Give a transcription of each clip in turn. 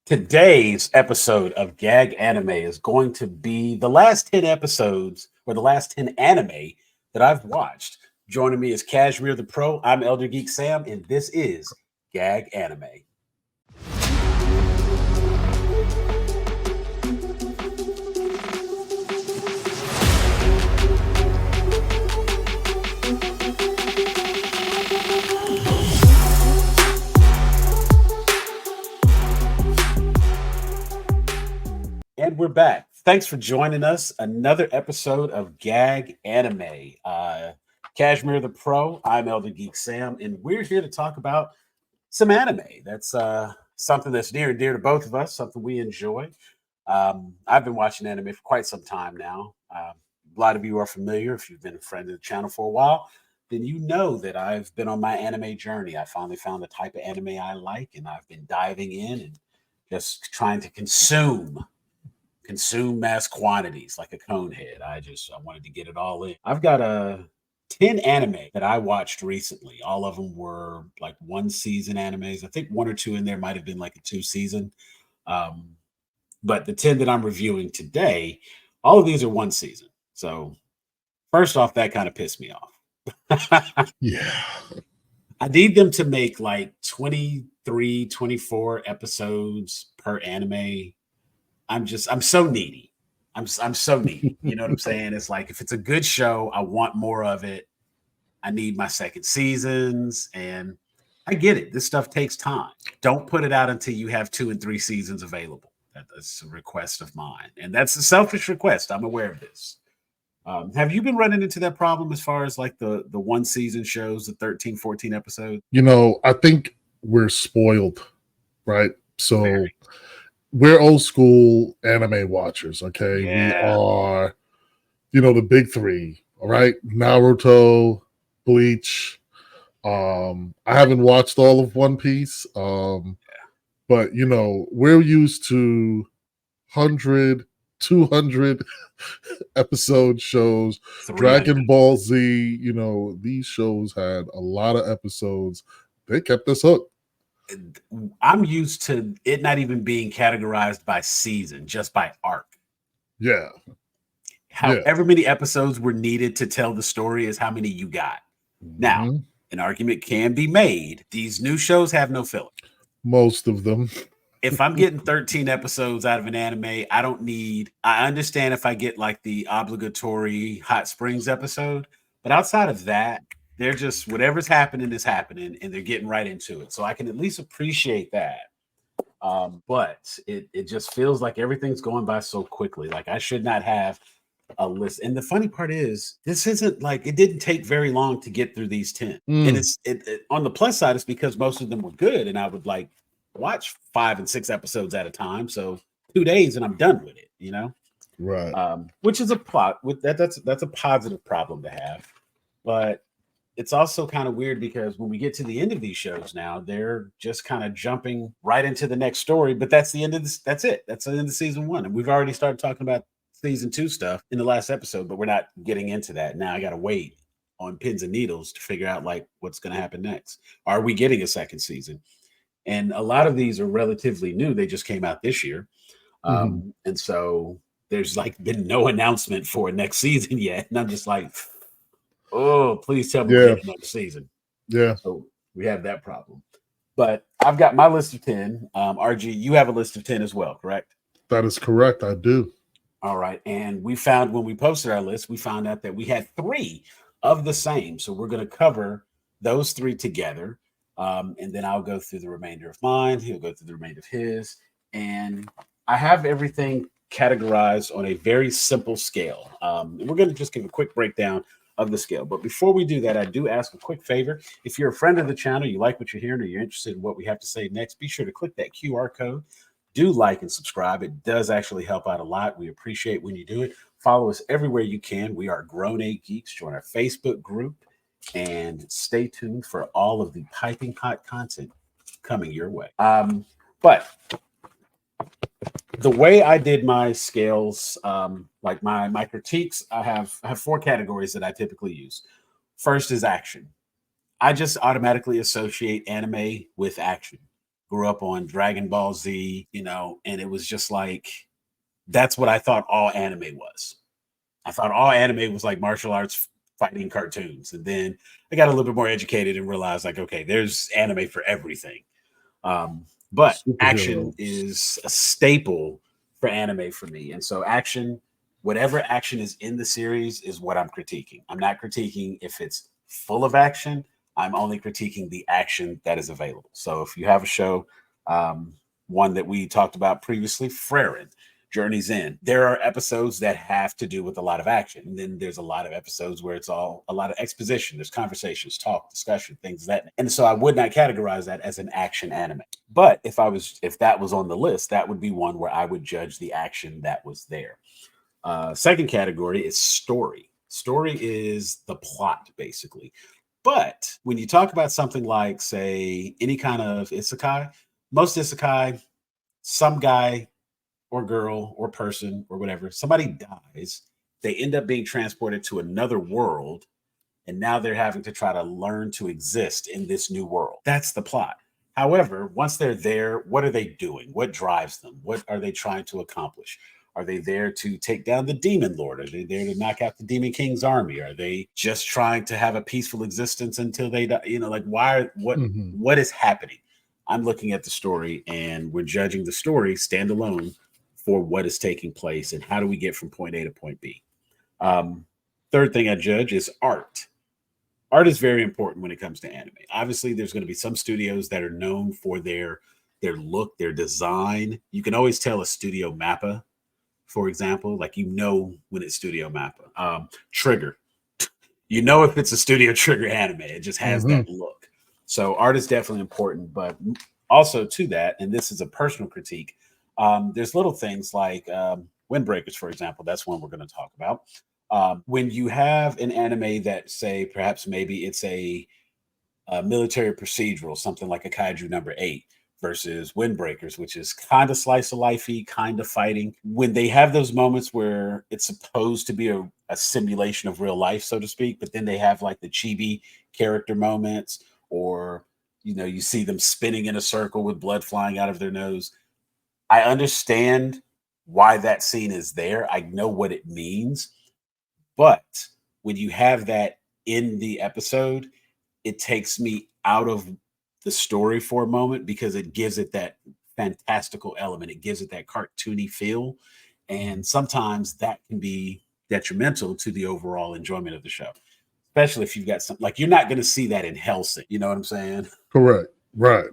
Today's episode of GAG Anime is going to be the last 10 episodes or the last 10 anime that I've watched. Joining me is Cashmere the Pro. I'm Elder Geek Sam, and this is GAG Anime. And we're back. Thanks for joining us. Another episode of GAG Anime. Cashmere the Pro, I'm Elder Geek Sam, and we're here to talk about some anime. That's something that's near and dear to both of us, something we enjoy. I've been watching anime for quite some time now. A lot of you are familiar. If you've been a friend of the channel for a while, then you know that I've been on my anime journey. I finally found the type of anime I like, and I've been diving in and just trying to consume mass quantities like a cone head. I wanted to get it all in. I've got 10 anime that I watched recently. All of them were like one season animes. I think one or two in there might have been like a 2-season. But the 10 that I'm reviewing today, all of these are one season. So first off, that kind of pissed me off. Yeah. I need them to make like 23, 24 episodes per anime. I'm so needy. I'm so needy. You know what I'm saying? It's like, if it's a good show, I want more of it. I need my second seasons, and I get it. This stuff takes time. Don't put it out until you have 2 and 3 seasons available. That's a request of mine, and that's a selfish request. I'm aware of this. Have you been running into that problem as far as like the one season shows, the 13, 14 episodes? You know, I think we're spoiled, right? So Very. We're old school anime watchers, okay? Yeah. We are, the big three, all right? Naruto, Bleach. I haven't watched all of One Piece, but, we're used to 100, 200 episode shows. 300. Dragon Ball Z, these shows had a lot of episodes. They kept us hooked. I'm used to it not even being categorized by season, just by arc. Yeah. However many episodes were needed to tell the story is how many you got. Now, an argument can be made. These new shows have no filler. Most of them. If I'm getting 13 episodes out of an anime, I understand if I get like the obligatory Hot Springs episode, but outside of that, they're just, whatever's happening is happening, and they're getting right into it. So I can at least appreciate that. But it just feels like everything's going by so quickly. Like, I should not have a list. And the funny part is, this isn't like, it didn't take very long to get through these 10. And it's on the plus side, it's because most of them were good, and I would like watch 5 and 6 episodes at a time. So 2 days and I'm done with it, Right. Which is a plot with that's a positive problem to have. But it's also kind of weird because when we get to the end of these shows now, they're just kind of jumping right into the next story. But that's the end of this. That's it. That's the end of season 1. And we've already started talking about season 2 stuff in the last episode, but we're not getting into that. Now I got to wait on pins and needles to figure out like what's going to happen next. Are we getting a second season? And a lot of these are relatively new. They just came out this year. And so there's like been no announcement for next season yet. And I'm just like, oh, please tell me we're getting another season. Yeah. So we have that problem. But I've got my list of 10. RG, you have a list of 10 as well, correct? That is correct. I do. All right. And we found, when we posted our list, we found out that we had 3 of the same. So we're going to cover those 3 together. And then I'll go through the remainder of mine. He'll go through the remainder of his. And I have everything categorized on a very simple scale. And we're going to just give a quick breakdown of the scale. But before we do that, I do ask a quick favor. If you're a friend of the channel, you like what you're hearing, or you're interested in what we have to say next, be sure to click that QR code. Do like and subscribe. It does actually help out a lot. We appreciate when you do it. Follow us everywhere you can. We are Grown A Geeks. Join our Facebook group. And stay tuned for all of the piping hot content coming your way. But the way I did my scales, like my critiques, I have 4 categories that I typically use. First is action. I just automatically associate anime with action. grew up on Dragon Ball Z, and it was just like, that's what I thought all anime was. I thought all anime was like martial arts fighting cartoons. And then I got a little bit more educated and realized, like, okay, there's anime for everything. But action Superheroes. is a staple for anime for me. And so action, whatever action is in the series is what I'm critiquing. I'm not critiquing if it's full of action. I'm only critiquing the action that is available. So if you have a show, one that we talked about previously, Freren, Journey's End, there are episodes that have to do with a lot of action. And then there's a lot of episodes where it's all a lot of exposition. There's conversations, talk, discussion, things that. And so I would not categorize that as an action anime. But if that was on the list, that would be one where I would judge the action that was there. Second category is story. Story is the plot, basically. But when you talk about something like, say, any kind of isekai, most isekai, some guy or girl or person or whatever, somebody dies, they end up being transported to another world, and now they're having to try to learn to exist in this new world. That's the plot. However, once they're there, what are they doing? What drives them? What are they trying to accomplish? Are they there to take down the demon lord? Are they there to knock out the demon king's army? Are they just trying to have a peaceful existence until they die? Like, what is happening? I'm looking at the story, and we're judging the story standalone for what is taking place and how do we get from point A to point B. Third thing I judge is art. Art is very important when it comes to anime. Obviously, there's going to be some studios that are known for their look, their design. You can always tell a studio mappa, for example, like when it's Studio Mappa. Trigger, if it's a Studio Trigger anime, it just has that look. So art is definitely important, but also to that, and this is a personal critique, there's little things like Windbreakers, for example. That's one we're going to talk about. When you have an anime that, say, perhaps maybe it's a military procedural, something like a KAIJU No.8 versus Windbreakers, which is kind of slice of lifey, kind of fighting. When they have those moments where it's supposed to be a simulation of real life, so to speak, but then they have like the chibi character moments, or you see them spinning in a circle with blood flying out of their nose. I understand why that scene is there. I know what it means. But when you have that in the episode, it takes me out of the story for a moment because it gives it that fantastical element. It gives it that cartoony feel. And sometimes that can be detrimental to the overall enjoyment of the show, especially if you've got something like, you're not going to see that in Hellsing. You know what I'm saying? Correct. Right.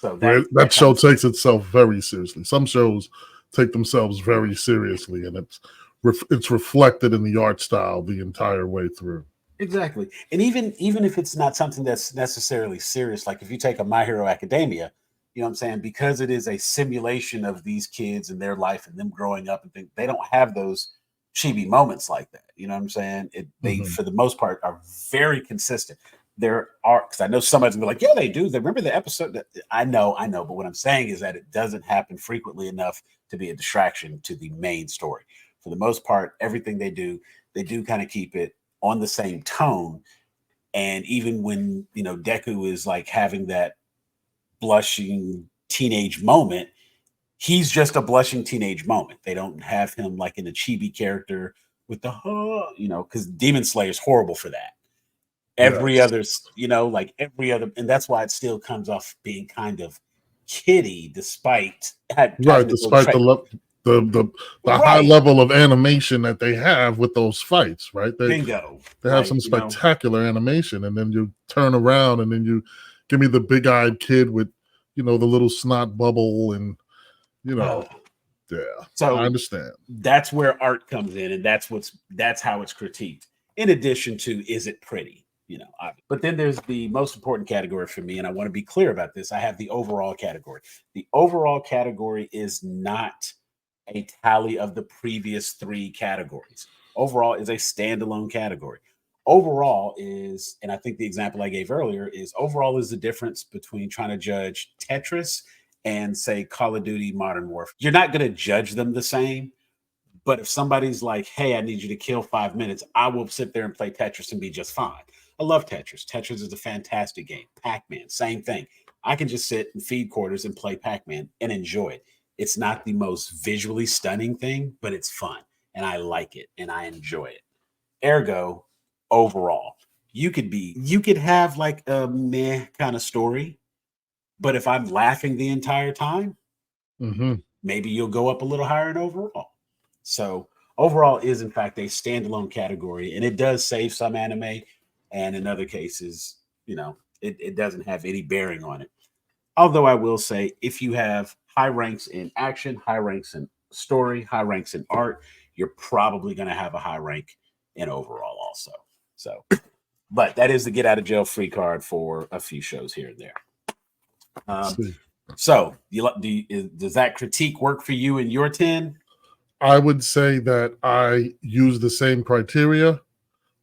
So that show takes itself very seriously. Some shows take themselves very seriously, and it's reflected in the art style the entire way through. Exactly. And even if it's not something that's necessarily serious, like if you take a My Hero Academia, you know what I'm saying, because it is a simulation of these kids and their life and them growing up, and they don't have those chibi moments like that. You know what I'm saying? They, for the most part, are very consistent. There are, because I know somebody's gonna be like, yeah, they do. They remember the episode that I know. But what I'm saying is that it doesn't happen frequently enough to be a distraction to the main story. For the most part, everything they do kind of keep it on the same tone. And even when Deku is like having that blushing teenage moment, he's just a blushing teenage moment. They don't have him like in a chibi character with the because Demon Slayer is horrible for that. Every other, every other, and that's why it still comes off being kind of kiddie, despite despite the high level of animation that they have with those fights, right? They have some spectacular animation, and then you turn around and then you give me the big-eyed kid with the little snot bubble, and yeah. So I understand. That's where art comes in, and that's how it's critiqued. In addition to, is it pretty? But then there's the most important category for me, and I want to be clear about this. I have the overall category. The overall category is not a tally of the previous three categories. Overall is a standalone category. Overall is, and I think the example I gave earlier is, overall is the difference between trying to judge Tetris and, say, Call of Duty Modern Warfare. You're not going to judge them the same. But if somebody's like, hey, I need you to kill 5 minutes, I will sit there and play Tetris and be just fine. I love Tetris. Tetris is a fantastic game. Pac-Man, same thing. I can just sit and feed quarters and play Pac-Man and enjoy it. It's not the most visually stunning thing, but it's fun and I like it and I enjoy it. Ergo, overall, you could have like a meh kind of story, but if I'm laughing the entire time, maybe you'll go up a little higher in overall. So overall is in fact a standalone category, and it does save some anime, and in other cases, it doesn't have any bearing on it. Although I will say, if you have high ranks in action, high ranks in story, high ranks in art, you're probably going to have a high rank in overall also. So, but that is the get out of jail free card for a few shows here and there. So, does that critique work for you in your 10? I would say that I use the same criteria.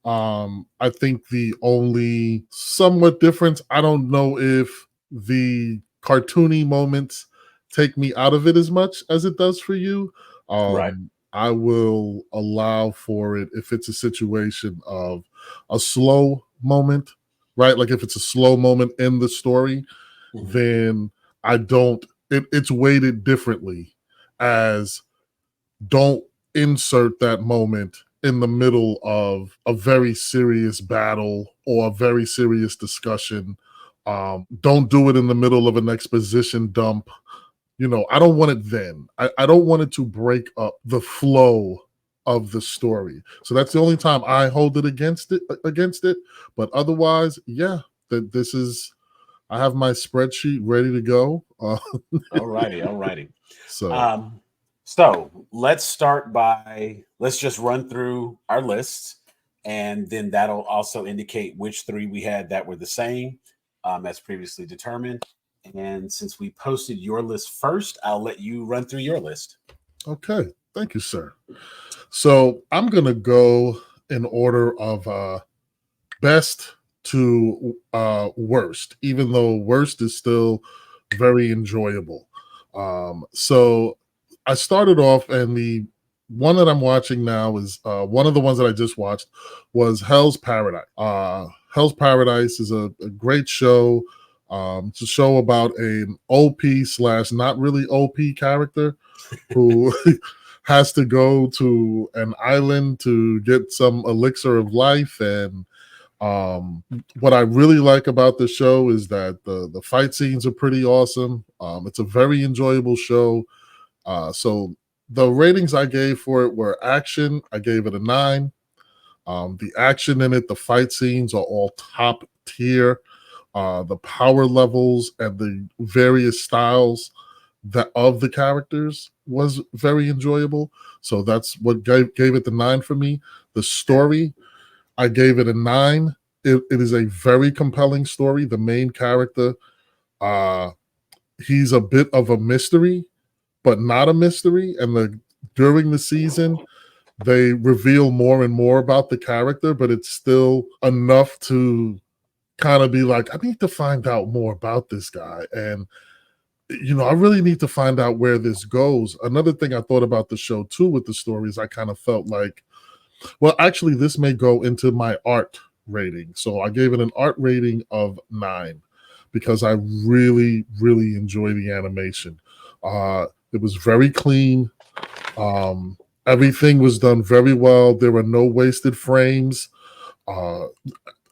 I think the only somewhat difference, I don't know if the cartoony moments take me out of it as much as it does for you. Right. I will allow for it if it's a situation of a slow moment, right? Like if it's a slow moment in the story, then I don't, it's weighted differently as don't insert that moment in the middle of a very serious battle or a very serious discussion. Don't do it in the middle of an exposition dump. I don't want it then. I don't want it to break up the flow of the story. So that's the only time I hold it against it. But otherwise, yeah, this is, I have my spreadsheet ready to go. All righty. So let's start by, let's just run through our lists, and then that'll also indicate which 3 we had that were the same as previously determined. And since we posted your list first, I'll let you run through your list. Okay. Thank you, sir. So I'm going to go in order of best to worst, even though worst is still very enjoyable. So I started off, and the one that I'm watching now is one of the ones that I just watched was Hell's Paradise. Hell's Paradise is a great show. It's a show about an OP / not really OP character who has to go to an island to get some elixir of life. And what I really like about the show is that the fight scenes are pretty awesome. It's a very enjoyable show. So the ratings I gave for it were action. I gave it a 9. The action in it, the fight scenes are all top tier. The power levels and the various styles of the characters was very enjoyable. So that's what gave it the 9 for me. The story, I gave it a 9. It is a very compelling story. The main character, he's a bit of a mystery, but not a mystery. And during the season, they reveal more and more about the character, but it's still enough to kind of be like, I need to find out more about this guy. And, I really need to find out where this goes. Another thing I thought about the show too with the stories, I kind of felt like, well, actually, this may go into my art rating. So I gave it an art rating of 9 because I really, really enjoy the animation. It was very clean. Everything was done very well. There were no wasted frames.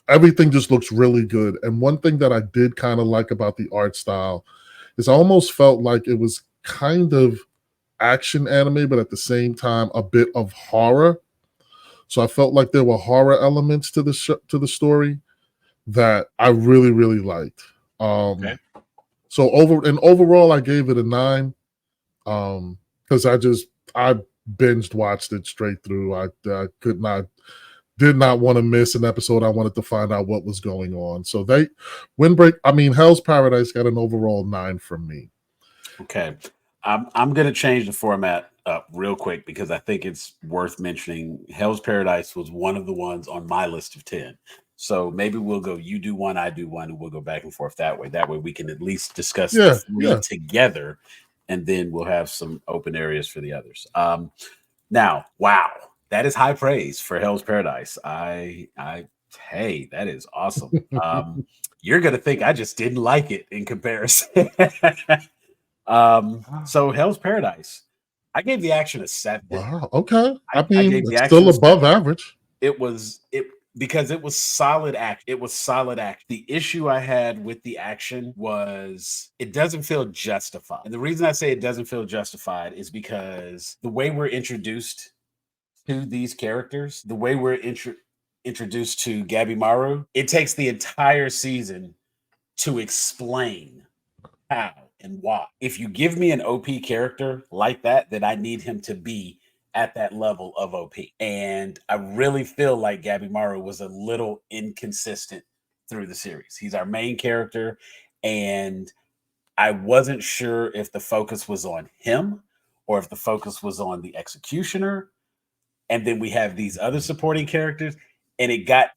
Everything just looks really good. And one thing that I did kind of like about the art style is I almost felt like it was kind of action anime, but at the same time, a bit of horror. So I felt like there were horror elements to the story that I really, really liked. Okay. So overall, I gave it a 9 because I binged watched it straight through. I did not want to miss an episode. I wanted to find out what was going on. So Hell's Paradise got an overall 9 from me. Okay. I'm going to change the format up real quick because I think it's worth mentioning. Hell's Paradise was one of the ones on my list of 10. So maybe we'll go, you do one, I do one, and we'll go back and forth that way. That way we can at least discuss the 3 together, and then we'll have some open areas for the others. Now, wow, that is high praise for Hell's Paradise. Hey, that is awesome. you're gonna think I just didn't like it in comparison. So Hell's Paradise, I gave the action a 7. Wow. Okay. I I mean, gave the it's action still a 7. above average. It was because it was solid act. It was solid act. The issue I had with the action was it doesn't feel justified. And the reason I say it doesn't feel justified is because the way we're introduced to these characters, the way we're introduced to Gabimaru, it takes the entire season to explain how and why. If you give me an OP character like that, then I need him to be at that level of OP. And I really feel like Gabimaru was a little inconsistent through the series. He's our main character, and I wasn't sure if the focus was on him or if the focus was on the executioner. And then we have these other supporting characters, and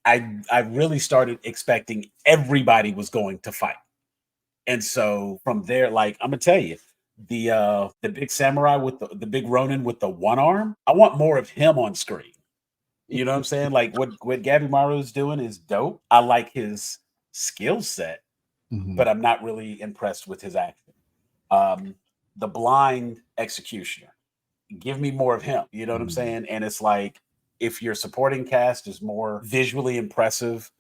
I really started expecting everybody was going to fight. And so from there, like I'm gonna tell you, the big samurai with the big Ronin with the one arm, I want more of him on screen. You know what I'm saying? Like what Gabimaru is doing is dope. I like his skill set, but I'm not really impressed with his action. The blind executioner, give me more of him. You know what I'm saying? And it's like if your supporting cast is more visually impressive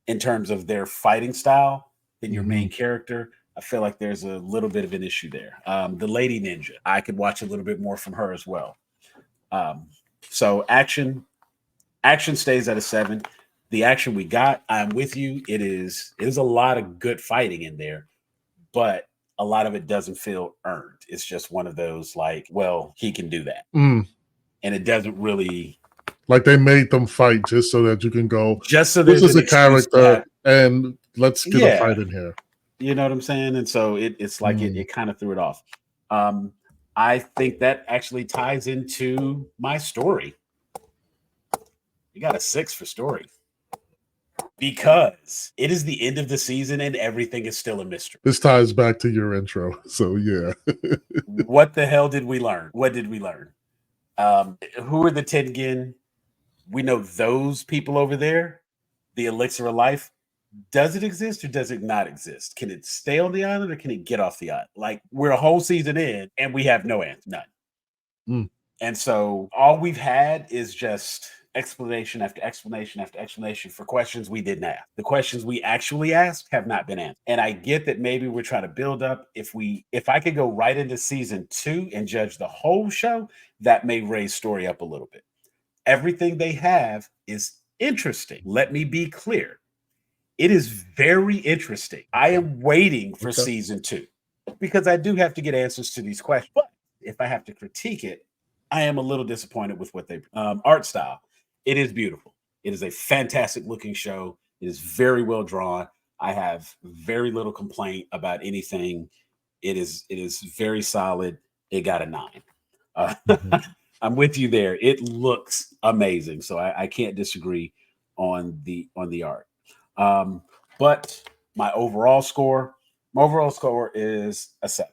in terms of their fighting style than your main character, I feel like there's a little bit of an issue there. The lady ninja, I could watch a little bit more from her as well. So action stays at a 7. The action we got, I'm with you. It is a lot of good fighting in there, but a lot of it doesn't feel earned. It's just one of those like, well, he can do that. And it doesn't really like they made them fight just so that you can go, just so this is a excuse character and let's get a fight in here. You know what I'm saying? And so it's like it kind of threw it off. I think that actually ties into my story. You got a 6 for story. Because it is the end of the season and everything is still a mystery. This ties back to your intro. So yeah. What the hell did we learn? What did we learn? Who are the Tengen? We know those people over there. The elixir of life. Does it exist or does it not exist? Can it stay on the island or can it get off the island? Like we're a whole season in and we have no answer, none. And so all we've had is just explanation after explanation after explanation for questions we didn't ask. The questions we actually asked have not been answered. And I get that maybe we're trying to build up. If I could go right into season 2 and judge the whole show, that may raise story up a little bit. Everything they have is interesting. Let me be clear. It is very interesting. I am waiting for season 2 because I do have to get answers to these questions. But if I have to critique it, I am a little disappointed with what they art style. It is beautiful. It is a fantastic looking show. It is very well drawn. I have very little complaint about anything. It is very solid. It got a 9. I'm with you there. It looks amazing. So I can't disagree on the art. But my overall score is a 7.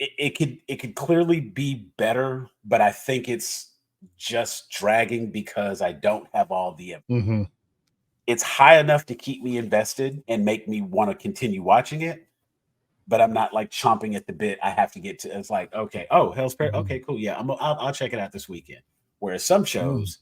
It could clearly be better, but I think it's just dragging because I don't have all the It's high enough to keep me invested and make me want to continue watching it, but I'm not like chomping at the bit. I have to get to. It's like, okay, oh, Hell's Paradise. Okay, cool. Yeah, I'll check it out this weekend. Whereas some shows,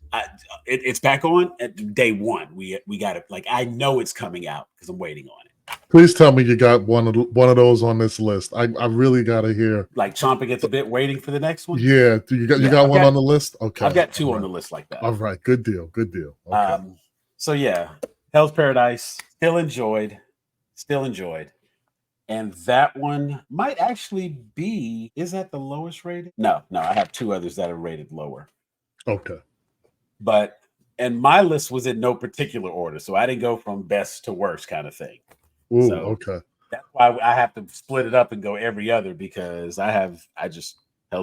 it's back on at day 1. We got it. Like I know it's coming out because I'm waiting on it. Please tell me you got one of those on this list. I really got to hear. Like chomping at the bit, waiting for the next one. Yeah, you got one on the list. Okay, I've got 2 on the list like that. All right, good deal. Okay. So yeah, Hell's Paradise still enjoyed, and that one might actually be. Is that the lowest rated? No, I have 2 others that are rated lower. Okay, and my list was in no particular order, so I didn't go from best to worst kind of thing. Ooh, so okay. That's why I have to split it up and go every other because Hell's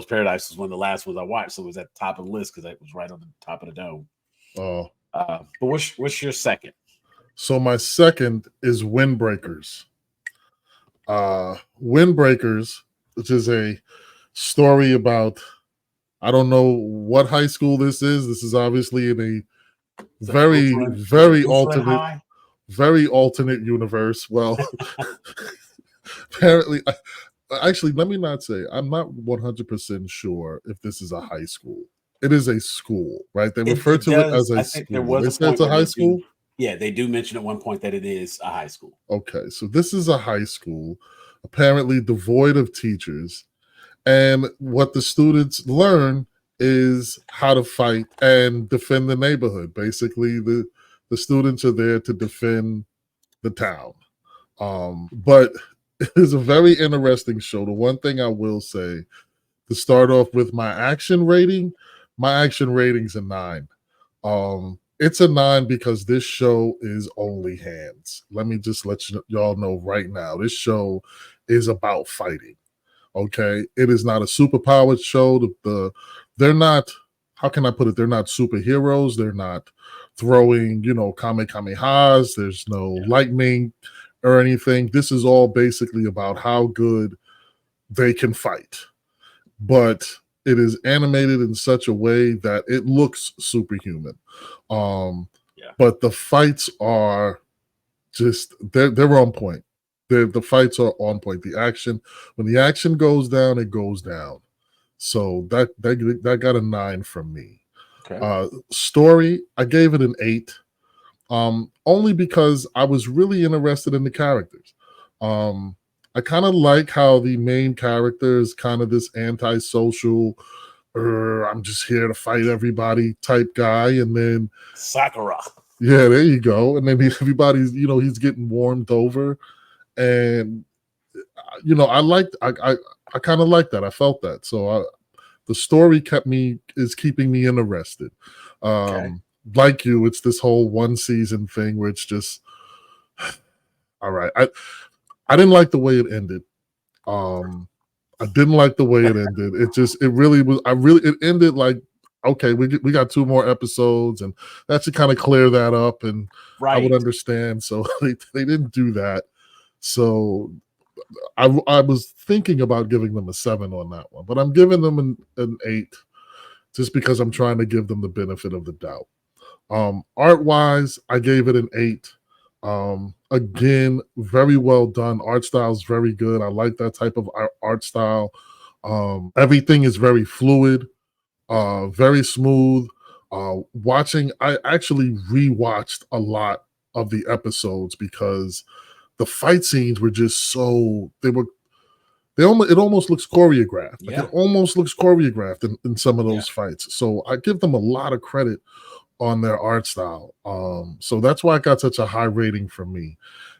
Paradise was one of the last ones I watched, so it was at the top of the list because it was right on the top of the dome. Oh, but what's your second? So my second is Windbreakers. Windbreakers, which is a story about, I don't know what high school this is. This is obviously in a very alternate very alternate universe. Well, apparently, actually, let me not say, I'm not 100% sure if this is a high school. It is a school, right? They refer to it as a school. There was they say it's a high school. Yeah, they do mention at one point that it is a high school. Okay, so this is a high school, apparently devoid of teachers. And what the students learn is how to fight and defend the neighborhood. Basically, the students are there to defend the town. But it is a very interesting show. The one thing I will say, to start off with my action rating's a 9. It's a 9 because this show is only hands. Let me just let y'all know right now. This show is about fighting. Okay, it is not a superpowered show. They're not. How can I put it? They're not superheroes. They're not throwing, kamehamehas. There's no lightning or anything. This is all basically about how good they can fight, but it is animated in such a way that it looks superhuman. But the fights are just they're on point. The fights are on point. The action, when the action goes down, it goes down. So that got a 9 from me. Okay. Story, I gave it an 8. Only because I was really interested in the characters. I kind of like how the main character is kind of this antisocial, I'm just here to fight everybody type guy, and then Sakura. Yeah, there you go. And then everybody's, he's getting warmed over. And I kind of like that. I felt that. So the story is keeping me interested. Okay. Like you, it's this whole one season thing where it's just all right. I didn't like the way it ended. I didn't like the way it ended. It ended like, okay, we got 2 more episodes, and that should kind of clear that up, and I would understand. So they didn't do that. So I was thinking about giving them a 7 on that one, but I'm giving them an 8 just because I'm trying to give them the benefit of the doubt. Art wise, I gave it an 8. Again, very well done. Art style is very good. I like that type of art style. Everything is very fluid, very smooth. I actually rewatched a lot of the episodes because the fight scenes were just it almost looks choreographed. Yeah. Like it almost looks choreographed in some of those fights. So I give them a lot of credit on their art style. So that's why it got such a high rating from me.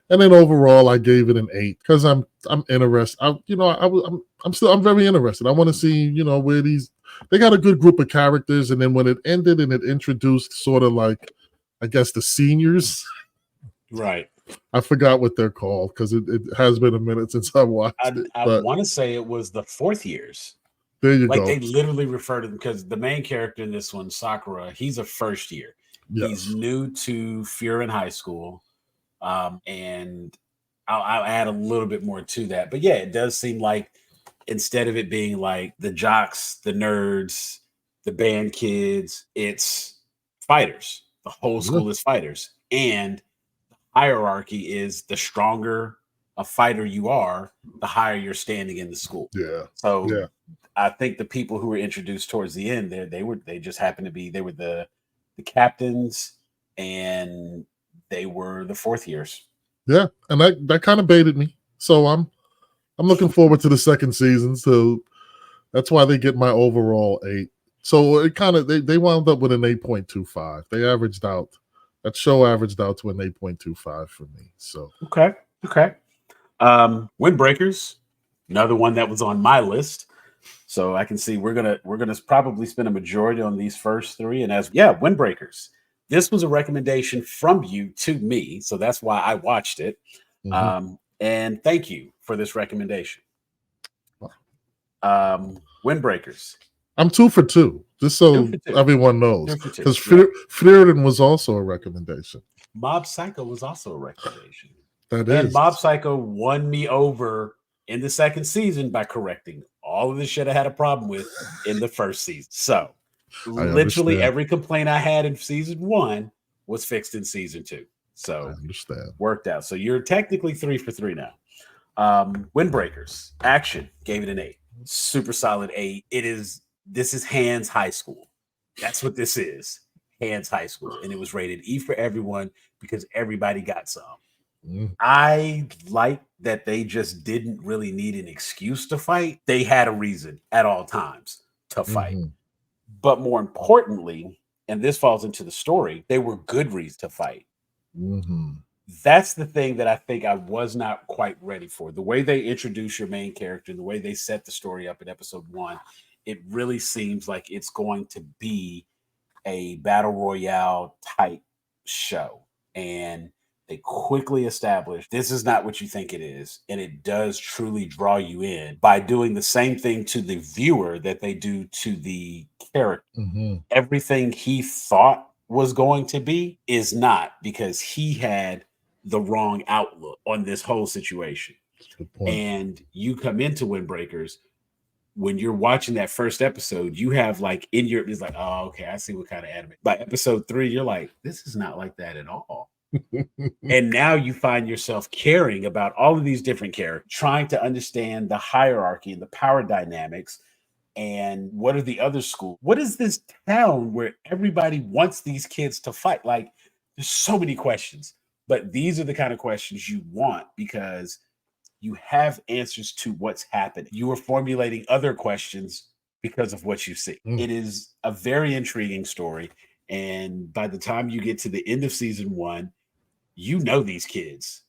And then overall, I gave it an 8 because I'm interested. I'm very interested. I want to see, where they got a good group of characters, and then when it ended and it introduced sort of like, I guess, the seniors. Right. I forgot what they're called because it has been a minute since I watched it. I want to say it was the 4th years. There you go. Like they literally refer to them because the main character in this one, Sakura, he's a first year. Yes. He's new to Furin High School. And I'll add a little bit more to that. But yeah, it does seem like instead of it being like the jocks, the nerds, the band kids, it's fighters. The whole school is fighters. And the hierarchy is the stronger a fighter you are, the higher you're standing in the school. Yeah. So I think the people who were introduced towards the end there, they just happened to be, they were the captains, and they were the 4th years. Yeah, and that kind of baited me. So I'm looking forward to the second season. So that's why they get my overall 8. So it kind of they wound up with an 8.25. That show averaged out to an 8.25 for me. So okay. Windbreakers, another one that was on my list. So I can see we're gonna probably spend a majority on these first 3. And Windbreakers. This was a recommendation from you to me, so that's why I watched it. Mm-hmm. And thank you for this recommendation. Windbreakers. I'm 2 for 2, just so everyone knows. Because Flirten was also a recommendation. Mob Psycho was also a recommendation. And Mob Psycho won me over in the second season by correcting all of the shit I had a problem with in the first season. So literally every complaint I had in season 1 was fixed in season 2. So I understand. Worked out. So you're technically 3 for 3 now. Windbreakers Action gave it an 8. Super solid 8. This is Hands High School. That's what this is. Hands High School. And it was rated E for everyone because everybody got some. I like that they just didn't really need an excuse to fight. They had a reason at all times to fight. But more importantly, and this falls into the story, they were good reasons to fight. That's the thing that I think I was not quite ready for. The way they introduce your main character, the way they set the story up in episode 1, it really seems like it's going to be a battle royale type show. And they quickly establish this is not what you think it is. And it does truly draw you in by doing the same thing to the viewer that they do to the character. Everything he thought was going to be is not, because he had the wrong outlook on this whole situation. And you come into Windbreakers, when you're watching that first episode, you have like in your, it's like, oh, okay, I see what kind of anime. By episode 3, you're like, this is not like that at all. And now you find yourself caring about all of these different characters, trying to understand the hierarchy and the power dynamics. And what are the other schools? What is this town where everybody wants these kids to fight? Like, there's so many questions, but these are the kind of questions you want because you have answers to what's happening. You are formulating other questions because of what you see. It is a very intriguing story. And by the time you get to the end of season 1, you know these kids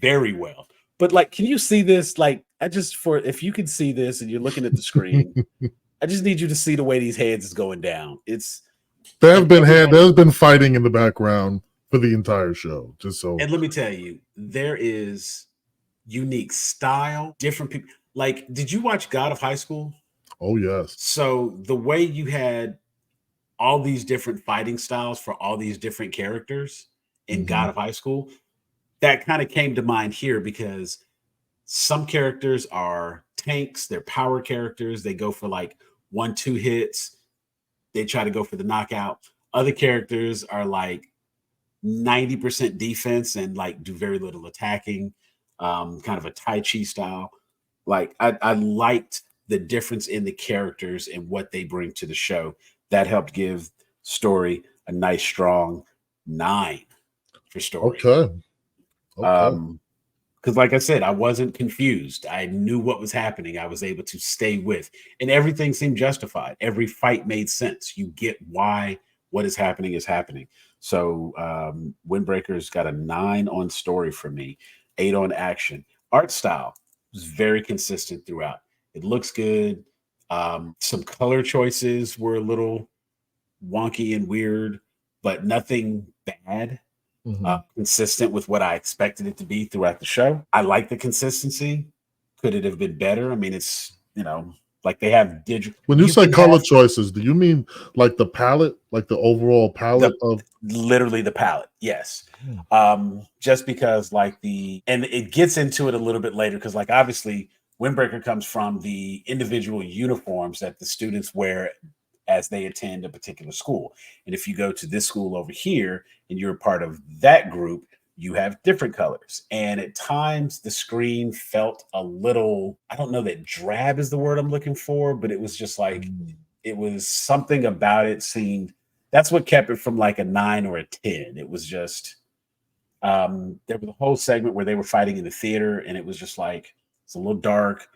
very well. But like, can you see this? Like, if you can see this and you're looking at the screen, I just need you to see the way these heads is going down. There's been fighting in the background for the entire show. And let me tell you, there is unique style, different people. Like, did you watch God of High School? Oh, yes. So the way you had all these different fighting styles for all these different characters in God of High School, that kind of came to mind here because some characters are tanks, they're power characters. They go for like 1-2 hits. They try to go for the knockout. Other characters are like 90% defense and like do very little attacking, kind of a Tai Chi style. Like I liked the difference in the characters and what they bring to the show. That helped give story a nice strong 9 for story. Okay. Because like I said, I wasn't confused. I knew what was happening. I was able to stay with, and everything seemed justified. Every fight made sense. You get why what is happening is happening. So Windbreakers got a 9 on story for me, 8 on action. Art style was very consistent throughout. It looks good. Some color choices were a little wonky and weird, but nothing bad. Consistent with what I expected it to be throughout the show. I like the consistency. Could it have been better? I mean, it's, like they have digital. When you say color choices, do you mean like the palette, like the overall palette of literally the palette? Yes. Just because and it gets into it a little bit later because like obviously Windbreaker comes from the individual uniforms that the students wear as they attend a particular school. And if you go to this school over here and you're a part of that group, you have different colors. And at times the screen felt a little, I don't know that drab is the word I'm looking for, but it was just like, it was something about it seemed, that's what kept it from like a 9 or a 10. It was just, there was a whole segment where they were fighting in the theater and it was just like, it's a little dark.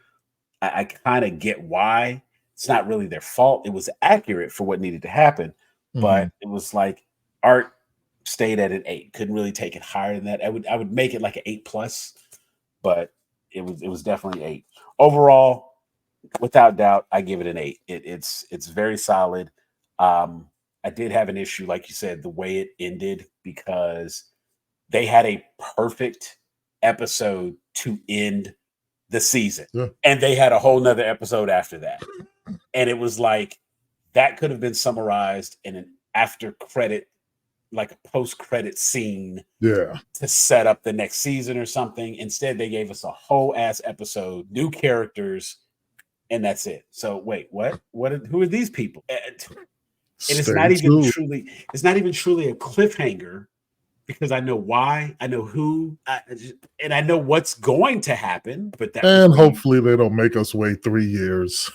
I kind of get why. It's not really their fault. It was accurate for what needed to happen, but it was like art stayed at an 8. Couldn't really take it higher than that. I would make it like an 8+, but it was definitely 8. Overall, without doubt, I give it an 8. It's very solid. I did have an issue, like you said, the way it ended because they had a perfect episode to end the season, and they had a whole nother episode after that. And it was like, that could have been summarized in an after credit, like a post credit scene to set up the next season or something. Instead, they gave us a whole ass episode, new characters, and that's it. So wait, what? Who are these people? And it's not even truly a cliffhanger because I know why, I know who, and I know what's going to happen. But and hopefully they don't make us wait 3 years.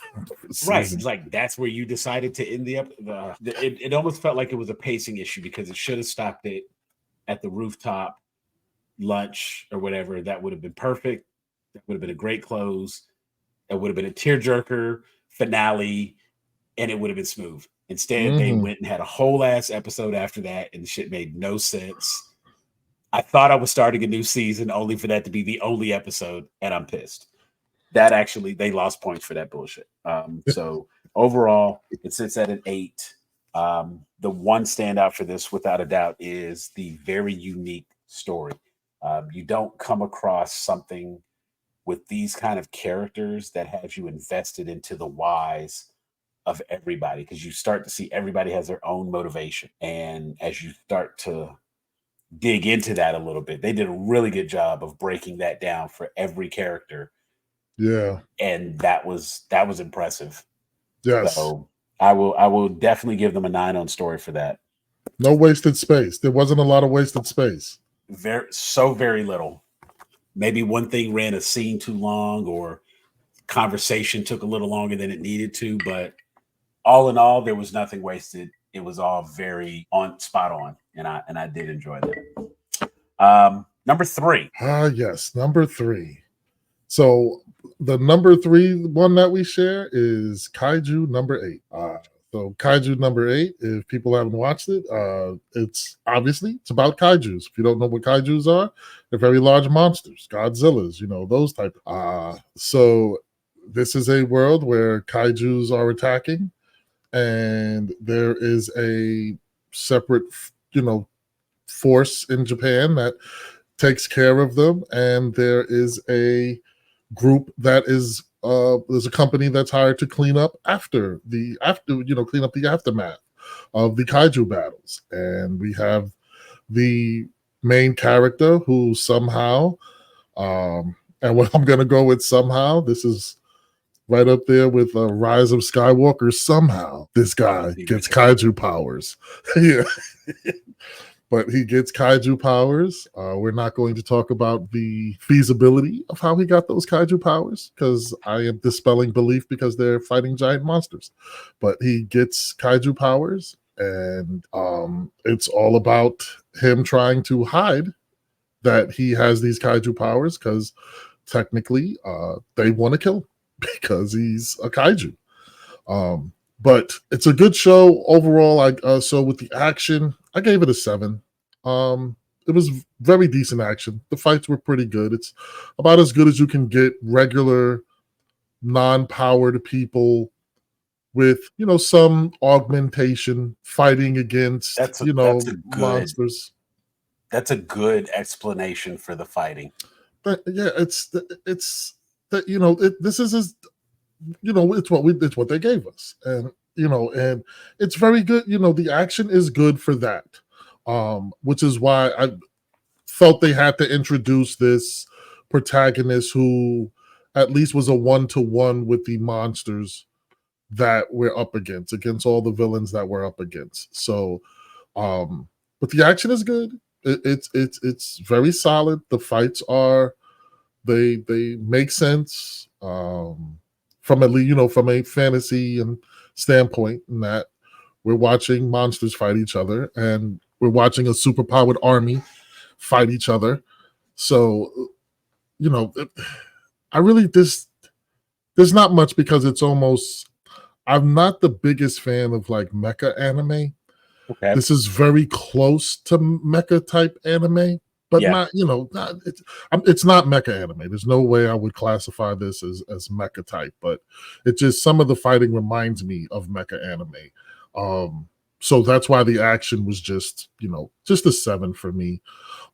Right, it's like that's where you decided to end the episode. It almost felt like it was a pacing issue because it should have stopped it at the rooftop lunch or whatever. That would have been perfect. That would have been a great close. That would have been a tearjerker finale, and it would have been smooth. Instead, they went and had a whole ass episode after that, and the shit made no sense. I thought I was starting a new season only for that to be the only episode, and I'm pissed. That actually, they lost points for that bullshit. So overall, it sits at an 8. The one standout for this, without a doubt, is the very unique story. You don't come across something with these kind of characters that has you invested into the whys of everybody, because you start to see everybody has their own motivation. And as you start to dig into that a little bit, they did a really good job of breaking that down for every character. Yeah. And that was impressive. Yes. So I will definitely give them a 9 on story for that. No wasted space. There wasn't a lot of wasted space. Very little. Maybe one thing ran a scene too long, or conversation took a little longer than it needed to, but all in all, there was nothing wasted. It was all very spot on, and I did enjoy that. Number 3. Yes, number 3. So the number 3 one that we share is Kaiju number 8. So Kaiju number 8, if people haven't watched it, it's about kaijus. If you don't know what kaijus are, they're very large monsters, Godzillas, those type. So this is a world where kaijus are attacking, and there is a separate, force in Japan that takes care of them, and there is a group that is there's a company that's hired to clean up clean up the aftermath of the kaiju battles. And we have the main character who somehow, and what I'm going to go with somehow, this is right up there with Rise of Skywalker. Somehow this guy gets kaiju powers. Yeah. But he gets kaiju powers. We're not going to talk about the feasibility of how he got those kaiju powers, because I am dispelling belief because they're fighting giant monsters. But he gets kaiju powers, and it's all about him trying to hide that he has these kaiju powers, because technically they want to kill him because he's a kaiju. But it's a good show overall. So with the action, I gave it a 7. It was very decent action. The fights were pretty good. It's about as good as you can get regular non-powered people with, some augmentation fighting against, monsters. That's a good explanation for the fighting. But yeah, it's it's what they gave us, and and it's very good. The action is good for that, which is why I felt they had to introduce this protagonist who at least was a 1-to-1 with the monsters that we're up against all the villains that we're up against. So, but the action is good. It's very solid. The fights they make sense. From at least, from a fantasy and standpoint, in that we're watching monsters fight each other, and we're watching a superpowered army fight each other. So, I really there's not much, because it's almost, I'm not the biggest fan of like mecha anime. Okay. This is very close to mecha type anime, but not, it's not mecha anime. There's no way I would classify this as mecha type, but it just, some of the fighting reminds me of mecha anime. So that's why the action was just a 7 for me.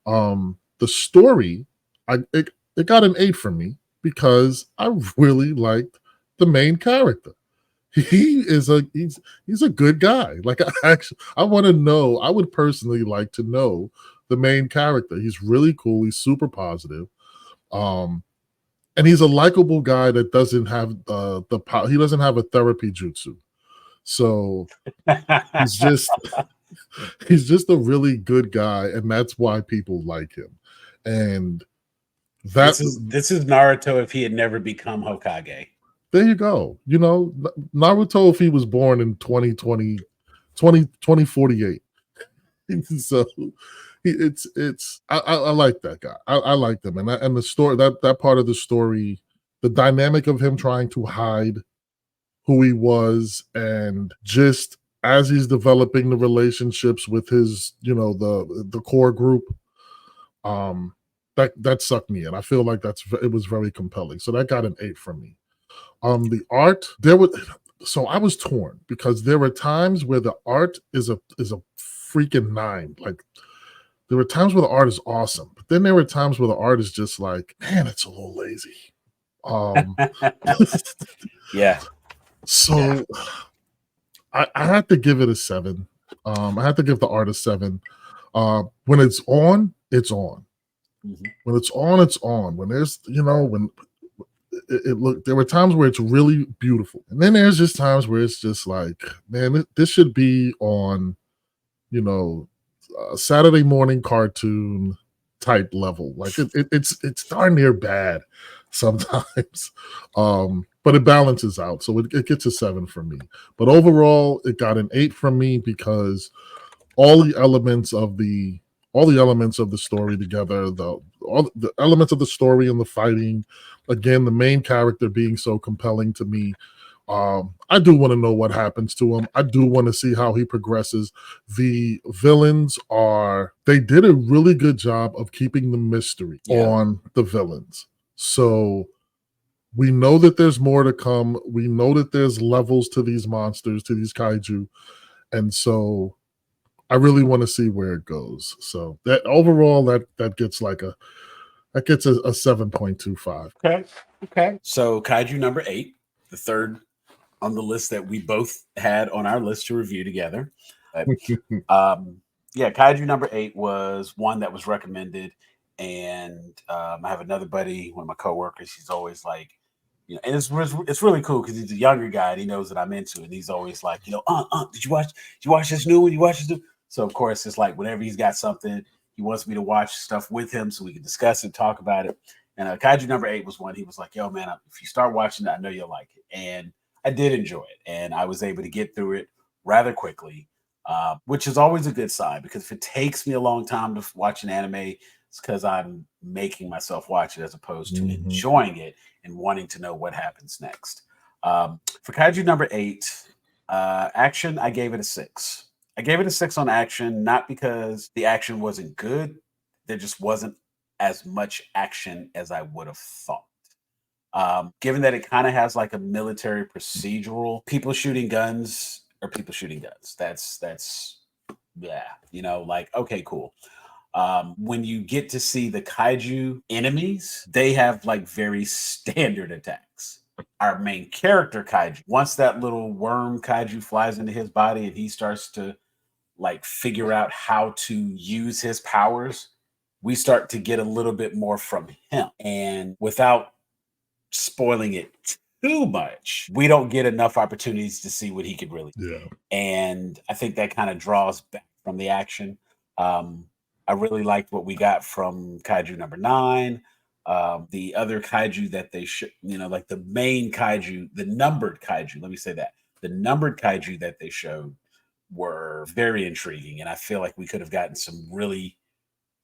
The story, it got an 8 for me, because I really liked the main character. He's a good guy. Like, I want to know, I would personally like to know the main character. He's really cool. He's super positive. And he's a likable guy that doesn't have he doesn't have a therapy jutsu. So he's just He's just a really good guy, and that's why people like him. And this is Naruto if he had never become Hokage. There you go. You know, Naruto if he was born in 2048. So I like that guy. I like them, and the story, that part of the story, the dynamic of him trying to hide who he was, and just as he's developing the relationships with his, you know, the core group, that sucked me in. I feel like it was very compelling. So that got an 8 from me. The art, so I was torn because there were times where the art is a freaking 9. Like, there were times where the art is awesome, but then there were times where the art is just like, man, it's a little lazy. Yeah. So yeah. I had to give it a 7. I had to give the art a 7. When it's on, it's on. Mm-hmm. When it's on, it's on. When there's, you know, when there were times where it's really beautiful, and then there's just times where it's just like, man, this should be on, you know, a Saturday morning cartoon type level. Like it's darn near bad sometimes, but it balances out, so it gets a 7 from me. But overall, it got an 8 from me because all the elements of the story together, all the elements of the story and the fighting, again, the main character being so compelling to me. I do want to know what happens to him. I do want to see how he progresses. The villains they did a really good job of keeping the mystery on the villains. So we know that there's more to come. We know that there's levels to these monsters, to these kaiju. And so I really want to see where it goes. So that overall, that gets a 7.25. Okay. So Kaiju number 8, the third on the list that we both had on our list to review together. Kaiju number 8 was one that was recommended, and I have another buddy, one of my coworkers. He's always like, you know, and it's really cool because he's a younger guy and he knows that I'm into it. And he's always like, you know, did you watch this new one? You watch this new? So of course, it's like whenever he's got something, he wants me to watch stuff with him so we can discuss it, talk about it. And Kaiju number 8 was one. He was like, yo, man, if you start watching it, I know you'll like it. And I did enjoy it. And I was able to get through it rather quickly, which is always a good sign, because if it takes me a long time to watch an anime, it's because I'm making myself watch it as opposed to enjoying it and wanting to know what happens next. For Kaiju number 8, action, I gave it a 6. I gave it a 6 on action, not because the action wasn't good. There just wasn't as much action as I would have thought. Given that it kind of has like a military procedural, people shooting guns are people shooting guns. That's yeah, you know, like, okay, cool. When you get to see the kaiju enemies, they have like very standard attacks. Our main character kaiju, once that little worm kaiju flies into his body and he starts to like figure out how to use his powers, we start to get a little bit more from him. And without spoiling it too much, we don't get enough opportunities to see what he could really do. Yeah. And I think that kind of draws back from the action. I really liked what we got from Kaiju number 9. The other kaiju that they like the main kaiju, the numbered kaiju, let me say that. The numbered kaiju that they showed were very intriguing. And I feel like we could have gotten some really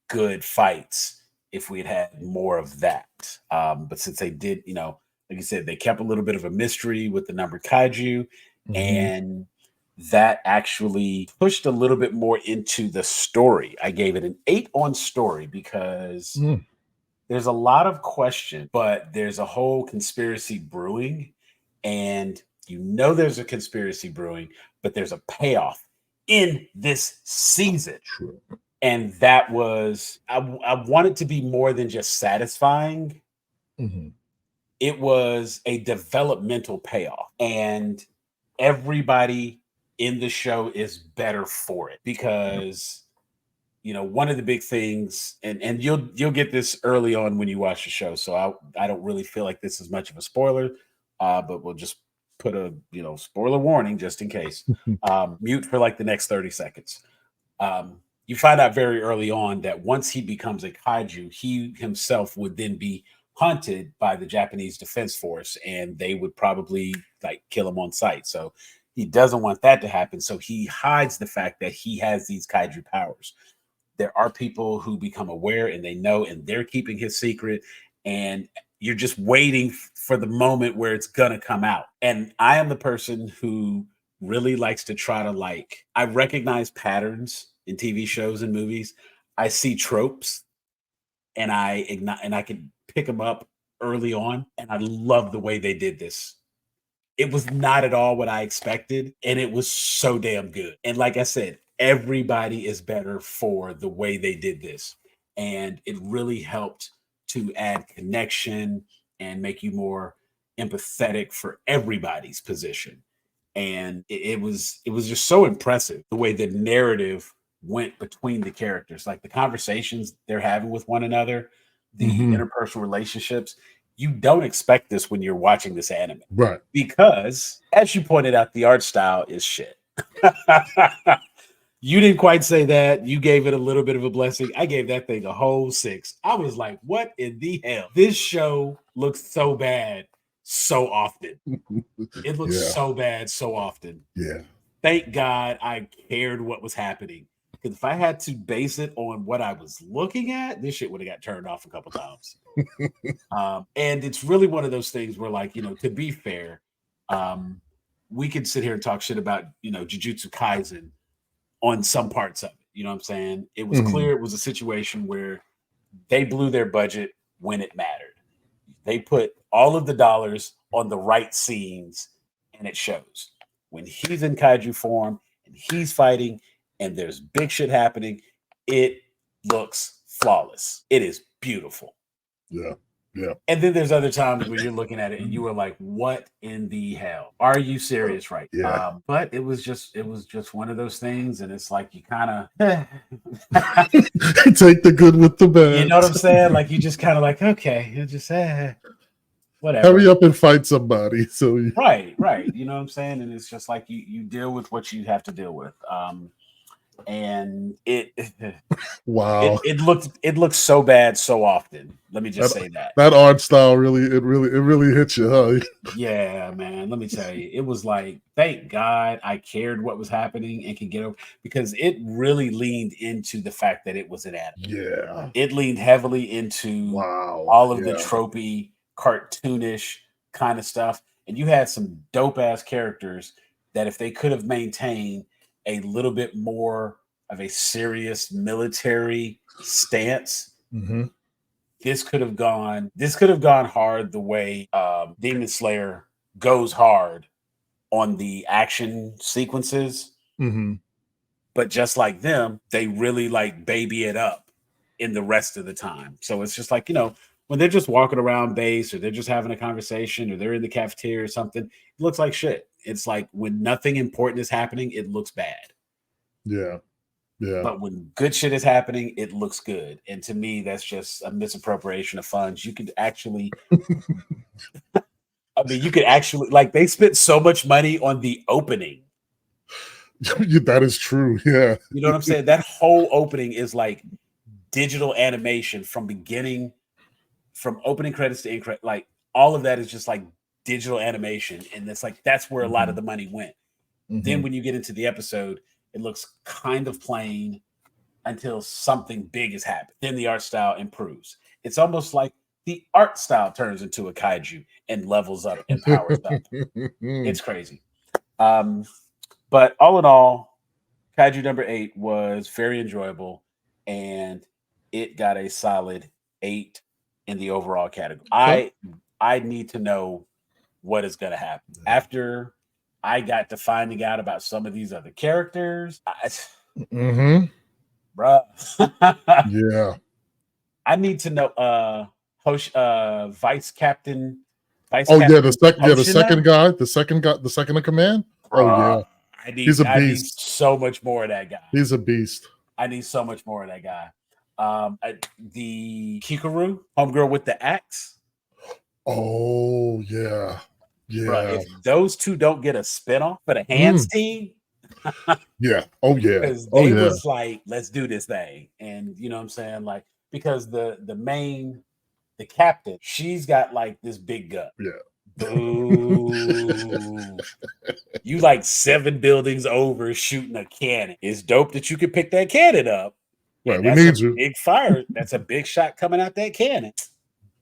good fights if we had more of that. But since they did, you know, like you said, they kept a little bit of a mystery with the numbered kaiju, and that actually pushed a little bit more into the story. I gave it an 8 on story because there's a lot of question, but there's a whole conspiracy brewing, and you know there's a conspiracy brewing, but there's a payoff in this season. True. And that was, I wanted to be more than just satisfying. It was a developmental payoff. And everybody in the show is better for it because, you know, one of the big things, and you'll get this early on when you watch the show. So I don't really feel like this is much of a spoiler, but we'll just put a, you know, spoiler warning just in case. Mute for like the next 30 seconds. You find out very early on that once he becomes a kaiju, he himself would then be hunted by the Japanese Defense Force, and they would probably like kill him on sight. So he doesn't want that to happen. So he hides the fact that he has these kaiju powers. There are people who become aware and they know, and they're keeping his secret. And you're just waiting for the moment where it's gonna come out. And I am the person who really likes to try to I recognize patterns in TV shows and movies. I see tropes and I can pick them up early on. And I love the way they did this. It was not at all what I expected, and it was so damn good. And like I said, everybody is better for the way they did this. And it really helped to add connection and make you more empathetic for everybody's position. And it was just so impressive the way the narrative went between the characters, like the conversations they're having with one another, the interpersonal relationships. You don't expect this when you're watching this anime, right? Because, as you pointed out, the art style is shit. You didn't quite say that. You gave it a little bit of a blessing. I gave that thing a whole 6. I was like, what in the hell? This show looks so bad so often. It looks so bad so often. Yeah. Thank God I cared what was happening. Because if I had to base it on what I was looking at, this shit would have got turned off a couple times. And it's really one of those things where, like, to be fair, we could sit here and talk shit about, Jujutsu Kaisen on some parts of it. You know what I'm saying? It was clear it was a situation where they blew their budget when it mattered. They put all of the dollars on the right scenes, and it shows. When he's in kaiju form and he's fighting and there's big shit happening, it looks flawless. It is beautiful. Yeah. Yeah. And then there's other times where you're looking at it and you were like, what in the hell? Are you serious right now? Yeah. But it was just one of those things. And it's like, you kind of take the good with the bad. You know what I'm saying? Like, you just kind of like, okay, you just whatever. Hurry up and fight somebody. So right. You know what I'm saying? And it's just like you deal with what you have to deal with. And wow, it looked so bad so often. Let me just say that art style really hits you, huh? Yeah, man. Let me tell you, it was like, thank God I cared what was happening and could get over, because it really leaned into the fact that it was an anime. Yeah, it leaned heavily into all of the tropey, cartoonish kind of stuff, and you had some dope ass characters that, if they could have maintained a little bit more of a serious military stance, this could have gone hard the way Demon Slayer goes hard on the action sequences. But just like them, they really like baby it up in the rest of the time. So it's just like, when they're just walking around base, or they're just having a conversation, or they're in the cafeteria or something, it looks like shit. It's like, when nothing important is happening, it looks bad. Yeah. But when good shit is happening, it looks good. And to me, that's just a misappropriation of funds. You could actually, like, they spent so much money on the opening. That is true. Yeah. You know what I'm saying? That whole opening is like digital animation from opening credits to end credits. Like, all of that is just like digital animation. And it's like, that's where a lot of the money went. Then when you get into the episode, it looks kind of plain until something big has happened. Then the art style improves. It's almost like the art style turns into a kaiju and levels up and powers up. It's crazy. But all in all, Kaiju number 8 was very enjoyable, and it got a solid 8 in the overall category. I need to know what is going to happen after I got to finding out about some of these other characters. Bruh. Yeah. I need to know Vice Captain. The second in command. Bruh. Oh yeah. He's a beast. I need so much more of that guy. He's a beast. I need so much more of that guy. The Kikaru, homegirl with the axe. Oh yeah. Yeah. Bruh, if those two don't get a spinoff for the hands team, Yeah. Oh yeah. Because they was like, let's do this thing. And you know what I'm saying? Like, because the captain, she's got like this big gut. Yeah. Boo. You like 7 buildings over shooting a cannon. It's dope that you can pick that cannon up. Right, we need you. Big fire. That's a big shot coming out that cannon.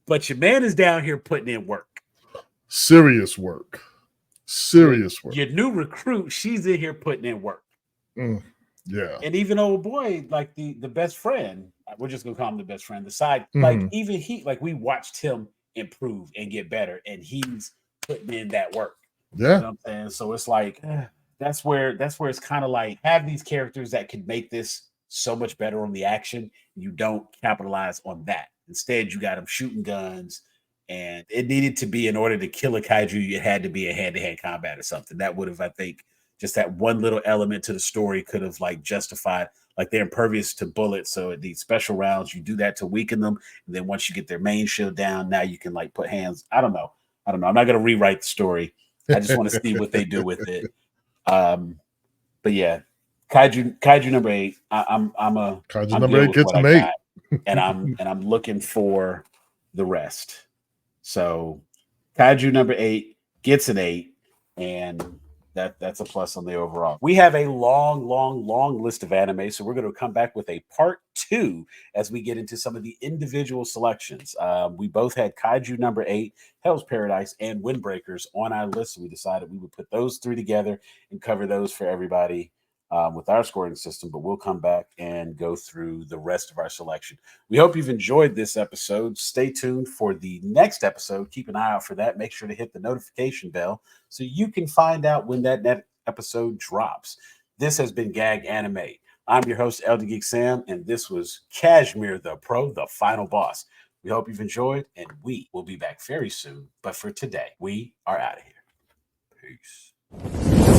But your man is down here putting in work. Serious work. Your new recruit, she's in here putting in work. Yeah. And even old boy, like the best friend, we're just gonna call him the best friend, the side, like even he, like we watched him improve and get better, and he's putting in that work. Yeah. You know what I'm saying? So it's like that's where it's kind of like, have these characters that could make this so much better on the action. You don't capitalize on that. Instead, you got them shooting guns, and it needed to be, in order to kill a kaiju, it had to be a hand-to-hand combat or something. That would have, I think, just that one little element to the story could have like justified, like they're impervious to bullets, so it needs special rounds. You do that to weaken them, and then once you get their main shield down, now you can like put hands. I don't know. I'm not going to rewrite the story. I just want to see what they do with it. But yeah, kaiju number 8. I'm number 8 gets an 8, and I'm looking for the rest. So kaiju number 8 gets an 8, and that's a plus on the overall. We have a long list of anime, so we're going to come back with a part 2 as we get into some of the individual selections. We both had kaiju number 8, Hell's Paradise, and Windbreakers on our list, so we decided we would put those 3 together and cover those for everybody with our scoring system. But we'll come back and go through the rest of our selection. We hope you've enjoyed this episode. Stay tuned for the next episode. Keep an eye out for that. Make sure to hit the notification bell so you can find out when that episode drops. This has been GAG Anime. I'm your host, Elder Geek Sam, and this was Cashmere the Pro, the final boss. We hope you've enjoyed, and we will be back very soon. But for today, we are out of here. Peace.